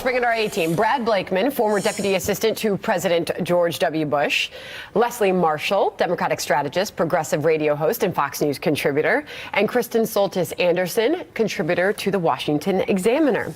Let's bring in our A-team. Brad Blakeman, former deputy assistant to President George W. Bush. Leslie Marshall, Democratic strategist, progressive radio host, and Fox News contributor. And Kristen Soltis Anderson, contributor to the Washington Examiner.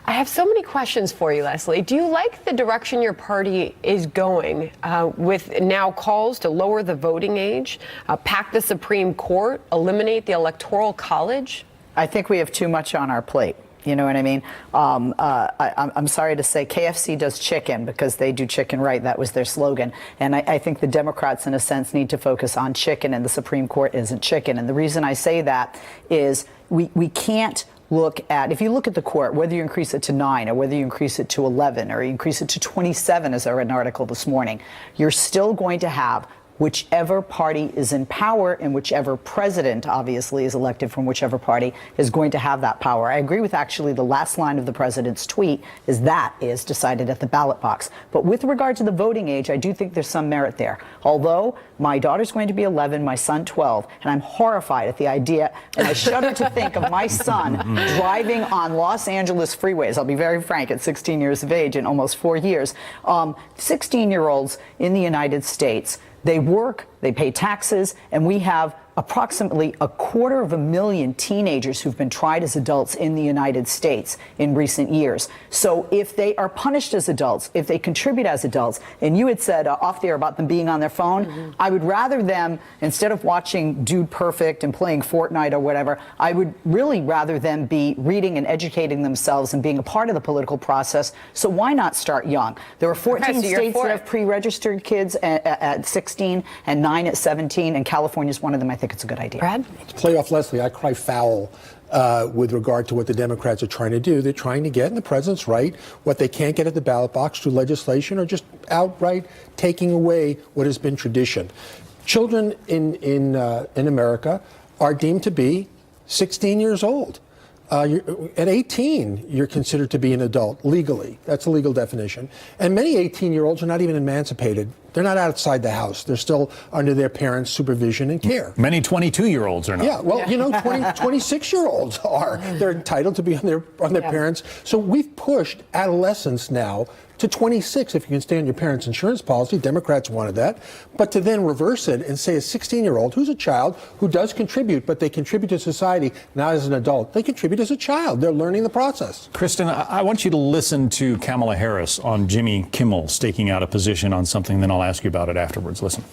I have so many questions for you, Leslie. Do you like the direction your party is going with now calls to lower the voting age, pack the Supreme Court, eliminate the Electoral College? I think we have too much on our plate. You know what I mean? I'm sorry to say KFC does chicken because they do chicken right. That was their slogan. And I think the Democrats, in a sense, need to focus on chicken, and the Supreme Court isn't chicken. And the reason I say that is we can't look at, if you look at the court, whether you increase it to 9 or whether you increase it to 11 or you increase it to 27, as I read an article this morning, you're still going to have whichever party is in power, and whichever president, obviously, is elected from whichever party is going to have that power. I agree with actually the last line of the president's tweet is that is decided at the ballot box. But with regard to the voting age, I do think there's some merit there. Although my daughter's going to be 11, my son 12, and I'm horrified at the idea, and I shudder to think of my son driving on Los Angeles freeways. I'll be very frank, at 16 years of age in almost 4 years. 16-year-olds in the United States, they work, they pay taxes, and we have approximately 250,000 teenagers who've been tried as adults in the United States in recent years. So if they are punished as adults, if they contribute as adults, and you had said off the air about them being on their phone, I would rather them, instead of watching Dude Perfect and playing Fortnite or whatever, I would really rather them be reading and educating themselves and being a part of the political process. So why not start young? There are 14 states that have pre-registered kids at 16 and 9 at 17, and California is one of them. I think it's a good idea. Brad? To play off Leslie, I cry foul with regard to what the Democrats are trying to do. They're trying to get, and the president's right, what they can't get at the ballot box through legislation or just outright taking away what has been tradition. Children in America are deemed to be 16 years old. At 18, you're considered to be an adult legally. That's a legal definition. And many 18-year-olds are not even emancipated. They're not outside the house. They're still under their parents' supervision and care. Many 22-year-olds are not. Yeah, well, you know, 26-year-olds are. They're entitled to be on their parents. So we've pushed adolescents now to 26 if you can stay on your parents' insurance policy. Democrats wanted that. But to then reverse it and say a 16-year-old who's a child who does contribute, but they contribute to society not as an adult. They contribute as a child. They're learning the process. Kristen, I want you to listen to Kamala Harris on Jimmy Kimmel staking out a position on something, then I'll ask you about it afterwards. Listen.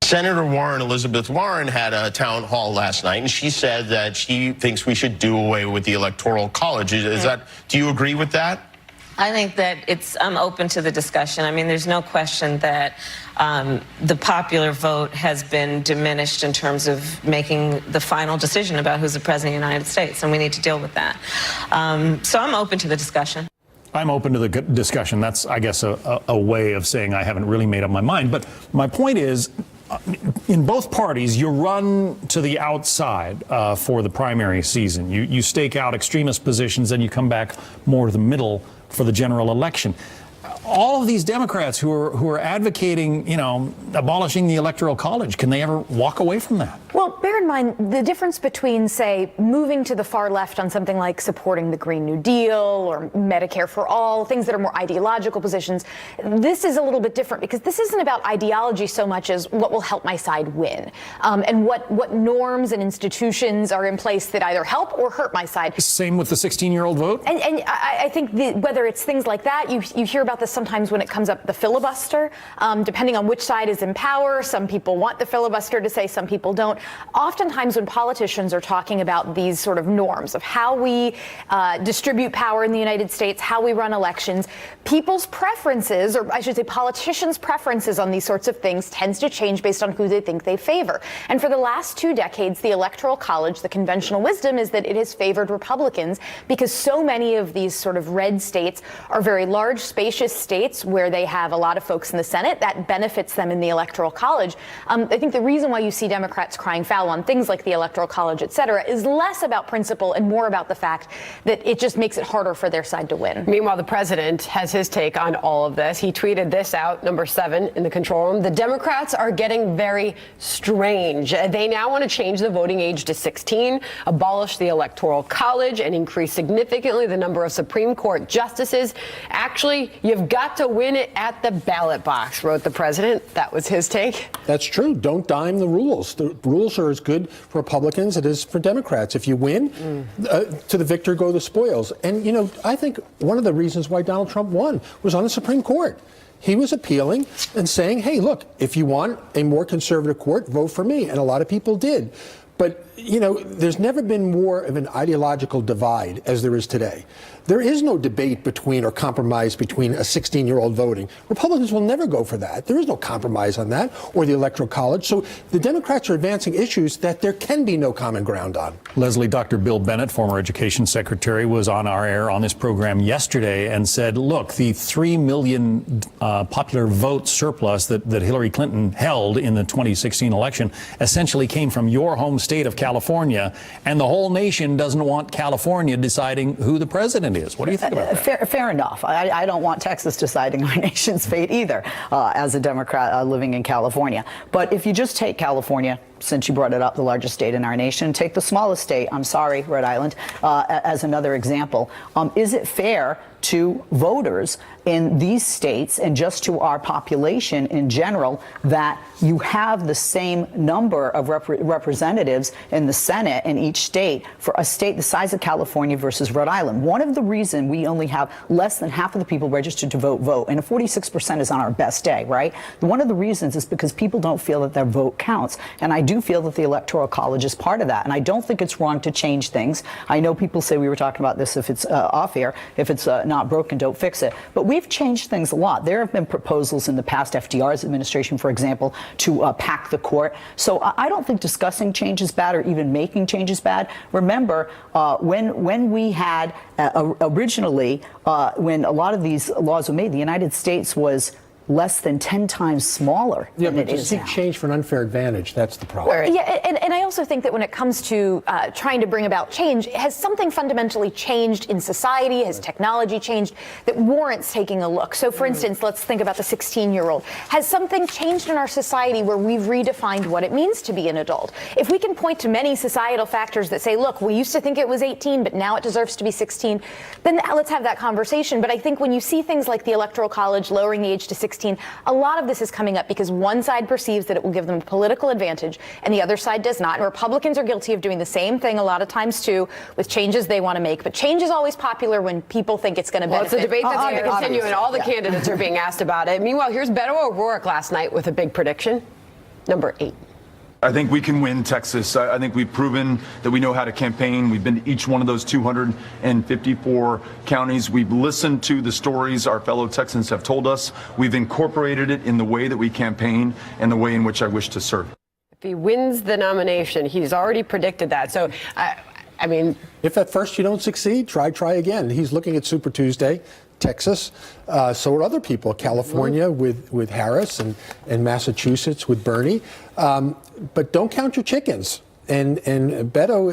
Senator Elizabeth Warren had a town hall last night, and she said that she thinks we should do away with the Electoral College. Do you agree with that? I think that I'm open to the discussion. I mean, there's no question that the popular vote has been diminished in terms of making the final decision about who's the president of the United States, and we need to deal with that. So I'm open to the discussion. I'm open to the discussion. That's, I guess, a way of saying I haven't really made up my mind. But my point is, in both parties, you run to the outside for the primary season. You stake out extremist positions, and you come back more to the middle for the general election. All of these Democrats who are advocating, you know, abolishing the Electoral College, can they ever walk away from that? Well, bear in mind the difference between, say, moving to the far left on something like supporting the Green New Deal or Medicare for all, things that are more ideological positions. This is a little bit different because this isn't about ideology so much as what will help my side win, and what norms and institutions are in place that either help or hurt my side. Same with the 16-year-old vote? And I think whether it's things like that, you hear about this sometimes when it comes up the filibuster, depending on which side is in power. Some people want the filibuster to say, some people don't. Oftentimes when politicians are talking about these sort of norms of how we distribute power in the United States, how we run elections, people's preferences, or I should say politicians' preferences on these sorts of things tends to change based on who they think they favor. And for the last 2 decades, the Electoral College, the conventional wisdom is that it has favored Republicans because so many of these sort of red states are very large, spacious states where they have a lot of folks in the Senate, that benefits them in the Electoral College. I think the reason why you see Democrats crying foul on things like the Electoral College, et cetera, is less about principle and more about the fact that it just makes it harder for their side to win. Meanwhile, the president has his take on all of this. He tweeted this out, number 7 in the control room. The Democrats are getting very strange. They now want to change the voting age to 16, abolish the Electoral College, and increase significantly the number of Supreme Court justices. Actually, you've got to win it at the ballot box, wrote the president. That was his take. That's true. Don't dime the rules. The rules are as good for Republicans as it is for Democrats. If you win, to the victor go the spoils. And, you know, I think one of the reasons why Donald Trump won was on the Supreme Court. He was appealing and saying, hey, look, if you want a more conservative court, vote for me. And a lot of people did. But, you know, there's never been more of an ideological divide as there is today. There is no debate between or compromise between a 16-year-old voting. Republicans will never go for that. There is no compromise on that or the Electoral College. So the Democrats are advancing issues that there can be no common ground on. Leslie, Dr. Bill Bennett, former education secretary, was on our air on this program yesterday and said, look, the 3 million popular vote surplus that Hillary Clinton held in the 2016 election essentially came from your home state of California, and the whole nation doesn't want California deciding who the president is. What do you think about that? Fair enough. I don't want Texas deciding our nation's fate either, as a Democrat living in California. But if you just take California, since you brought it up, the largest state in our nation, take the smallest state, I'm sorry, Rhode Island, as another example. Is it fair to voters in these states and just to our population in general that you have the same number of representatives in the Senate in each state for a state the size of California versus Rhode Island? One of the reasons we only have less than half of the people registered to vote, and 46% is on our best day, right? One of the reasons is because people don't feel that their vote counts. And I do feel that the Electoral College is part of that. And I don't think it's wrong to change things. I know people say, we were talking about this, if it's off air, if it's not broken, don't fix it. But we've changed things a lot. There have been proposals in the past, FDR's administration, for example, to pack the court. So I don't think discussing change is bad or even making change is bad. Remember, when we had originally, when a lot of these laws were made, the United States was less than 10 times smaller than it is now. Yeah, but to seek change for an unfair advantage, that's the problem. Yeah, and I also think that when it comes to trying to bring about change, has something fundamentally changed in society? Has technology changed that warrants taking a look? So, for instance, let's think about the 16-year-old. Has something changed in our society where we've redefined what it means to be an adult? If we can point to many societal factors that say, look, we used to think it was 18, but now it deserves to be 16, then let's have that conversation. But I think when you see things like the Electoral College lowering the age to 16, a lot of this is coming up because one side perceives that it will give them a political advantage and the other side does not. And Republicans are guilty of doing the same thing a lot of times, too, with changes they want to make. But change is always popular when people think it's going to benefit. Well, it's a debate that's going to continue, and all the candidates are being asked about it. Meanwhile, here's Beto O'Rourke last night with a big prediction. Number 8. I think we can win Texas. I think we've proven that we know how to campaign. We've been to each one of those 254 counties. We've listened to the stories our fellow Texans have told us. We've incorporated it in the way that we campaign and the way in which I wish to serve. If he wins the nomination, he's already predicted that. So, I mean, if at first you don't succeed, try again. He's looking at Super Tuesday, Texas. So are other people, California with Harris and Massachusetts with Bernie. But don't count your chickens. And Beto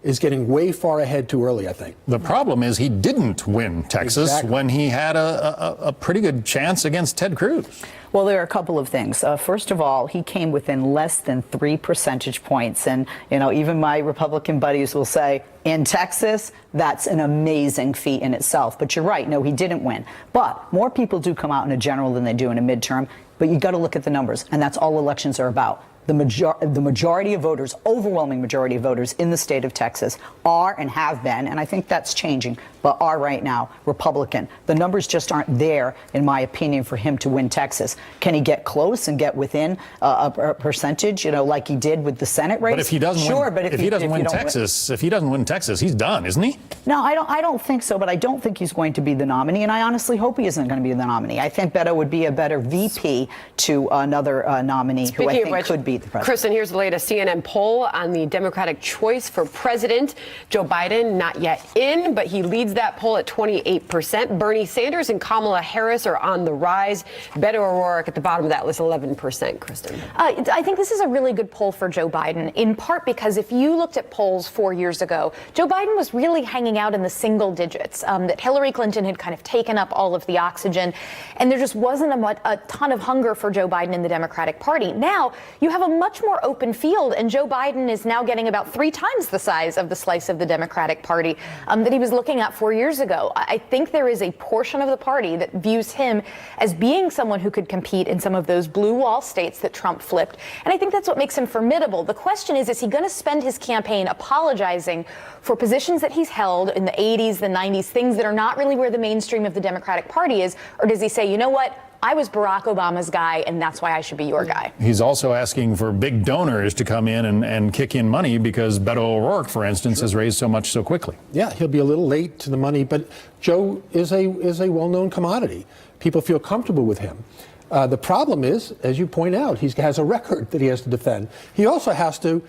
is getting way far ahead too early, I think. The problem is he didn't win Texas when he had a pretty good chance against Ted Cruz. Well, there are a couple of things. First of all, he came within less than 3 percentage points. And, you know, even my Republican buddies will say, in Texas, that's an amazing feat in itself. But you're right. No, he didn't win. But more people do come out in a general than they do in a midterm. But you got to look at the numbers. And that's all elections are about. The majority of voters, overwhelming majority of voters in the state of Texas are and have been, and I think that's changing, but are right now Republican. The numbers just aren't there, in my opinion, for him to win Texas. Can he get close and get within a percentage, you know, like he did with the Senate race? But if he doesn't win, if he doesn't win Texas, he's done, isn't he? No, I don't think so, but I don't think he's going to be the nominee, and I honestly hope he isn't going to be the nominee. I think Beto would be a better VP to another nominee who I think could be beat the president. Kristen, here's the latest CNN poll on the Democratic choice for president. Joe Biden not yet in, but he leads that poll at 28%. Bernie Sanders and Kamala Harris are on the rise. Beto O'Rourke at the bottom of that list, 11%. Kristen. I think this is a really good poll for Joe Biden, in part because if you looked at polls 4 years ago, Joe Biden was really hanging out in the single digits, that Hillary Clinton had kind of taken up all of the oxygen, and there just wasn't a ton of hunger for Joe Biden in the Democratic Party. Now, you have a much more open field, and Joe Biden is now getting about 3 times the size of the slice of the Democratic Party that he was looking at 4 years ago. I think there is a portion of the party that views him as being someone who could compete in some of those blue wall states that Trump flipped, and I think that's what makes him formidable. The question is he going to spend his campaign apologizing for positions that he's held in the 80s, the 90s, things that are not really where the mainstream of the Democratic Party is, or does he say, you know what, I was Barack Obama's guy, and that's why I should be your guy? He's also asking for big donors to come in and kick in money because Beto O'Rourke, for instance, has raised so much so quickly. Yeah, he'll be a little late to the money, but Joe is a well-known commodity. People feel comfortable with him. The problem is, as you point out, he has a record that he has to defend. He also has to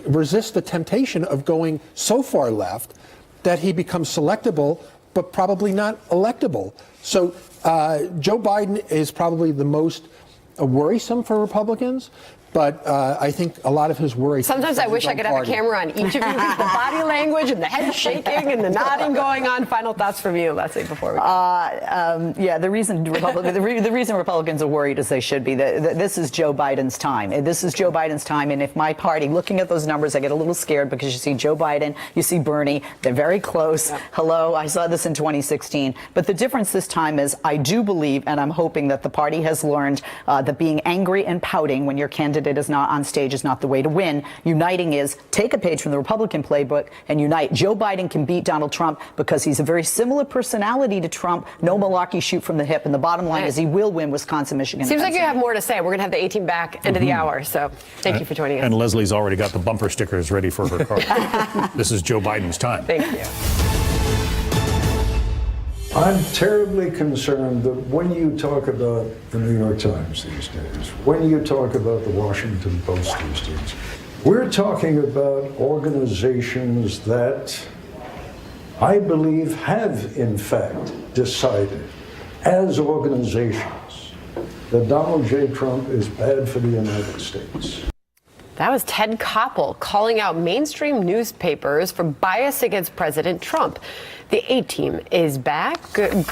resist the temptation of going so far left that he becomes selectable, but probably not electable. So Joe Biden is probably the most worrisome for Republicans. But I think a lot of his worry. Sometimes I wish I could have a camera on each of you. The body language and the head shaking and the nodding going on. Final thoughts from you, Leslie, before we go. Yeah, the reason Republicans are worried, as they should be, this is Joe Biden's time. This is Joe Biden's time. And if my party, looking at those numbers, I get a little scared because you see Joe Biden, you see Bernie, they're very close. Yeah. Hello, I saw this in 2016. But the difference this time is I do believe, and I'm hoping that the party has learned that being angry and pouting when your candidate is not on stage is not the way to win. Uniting is take a page from the Republican playbook and unite. Joe Biden can beat Donald Trump because he's a very similar personality to Trump. No malarkey, shoot from the hip. And the bottom line is he will win Wisconsin, Michigan. Seems like you have more to say. We're going to have the A-Team back end of the hour. So thank you for joining us. And Leslie's already got the bumper stickers ready for her car. This is Joe Biden's time. Thank you. I'm terribly concerned that when you talk about the New York Times these days, when you talk about the Washington Post these days, we're talking about organizations that I believe have, in fact, decided as organizations that Donald J. Trump is bad for the United States. That was Ted Koppel calling out mainstream newspapers for bias against President Trump. The A-Team is back.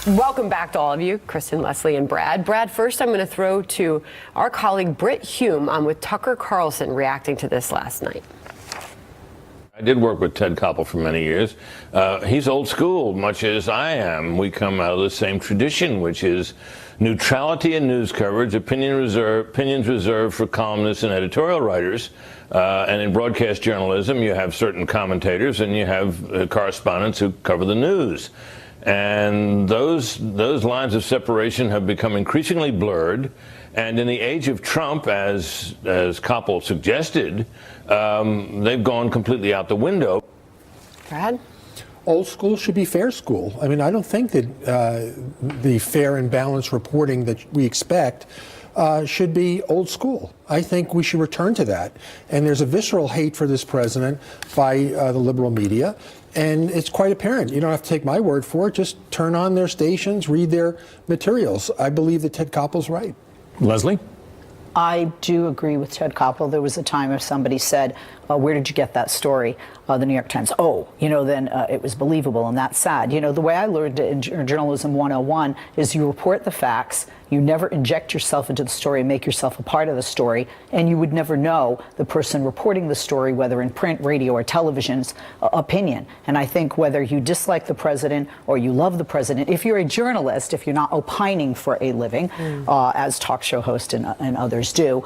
Welcome back to all of you, Kristen, Leslie, and Brad. Brad, first I'm going to throw to our colleague Britt Hume on with Tucker Carlson reacting to this last night. I did work with Ted Koppel for many years. He's old school, much as I am. We come out of the same tradition, which is neutrality in news coverage, opinions reserved for columnists and editorial writers. And in broadcast journalism, you have certain commentators and you have correspondents who cover the news. And those lines of separation have become increasingly blurred. And in the age of Trump, as Koppel suggested, they've gone completely out the window. Brad? Old school should be fair school. I mean, I don't think that the fair and balanced reporting that we expect should be old school. I think we should return to that. And there's a visceral hate for this president by the liberal media. And it's quite apparent. You don't have to take my word for it. Just turn on their stations, read their materials. I believe that Ted Koppel's right. Leslie? I do agree with Ted Koppel. There was a time if somebody said, where did you get that story? The New York Times. Then it was believable, and that's sad. The way I learned in Journalism 101 is you report the facts, you never inject yourself into the story and make yourself a part of the story, and you would never know the person reporting the story, whether in print, radio, or television's opinion. And I think whether you dislike the president or you love the president, if you're a journalist, if you're not opining for a living, as talk show hosts and others do,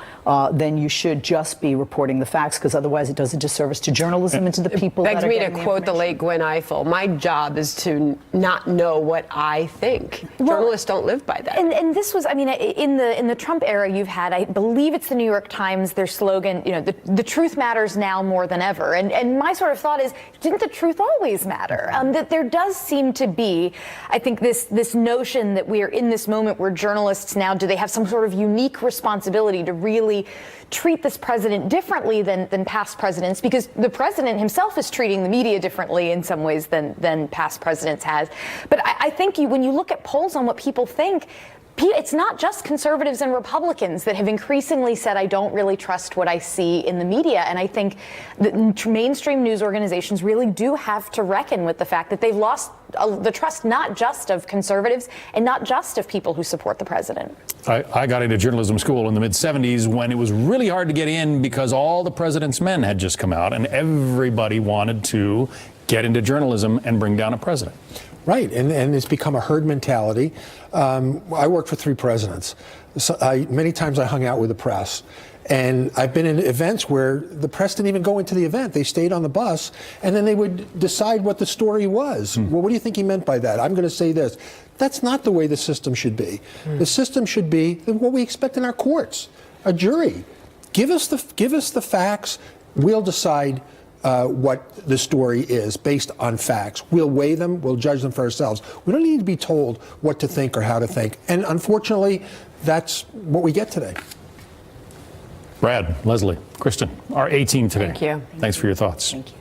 then you should just be reporting the facts, because otherwise it does a disservice to journalism and to the people that are getting the information. Begs me to quote the late Gwen Ifill, my job is to not know what I think. Journalists don't live by that. And this this was, I mean, in the Trump era, you've had, I believe it's the New York Times, their slogan, you know, the truth matters now more than ever. And my sort of thought is, didn't the truth always matter? That there does seem to be, I think, this notion that we are in this moment where journalists now, do they have some sort of unique responsibility to really treat this president differently than past presidents, because the president himself is treating the media differently in some ways than past presidents has. But I think when you look at polls on what people think, it's not just conservatives and Republicans that have increasingly said, I don't really trust what I see in the media. And I think that mainstream news organizations really do have to reckon with the fact that they've lost the trust not just of conservatives and not just of people who support the president. I got into journalism school in the mid-'70s when it was really hard to get in because all the president's men had just come out and everybody wanted to get into journalism and bring down a president. Right, and it's become a herd mentality. I worked for 3 presidents. So many times I hung out with the press. And I've been in events where the press didn't even go into the event. They stayed on the bus, and then they would decide what the story was. Well, what do you think he meant by that? I'm going to say this. That's not the way the system should be. The system should be what we expect in our courts, a jury. Give us the facts. We'll decide what the story is based on facts. We'll weigh them. We'll judge them for ourselves. We don't need to be told what to think or how to think. And unfortunately, that's what we get today. Brad, Leslie, Kristen, our A team today. Thank you. Thanks for your thoughts. Thank you.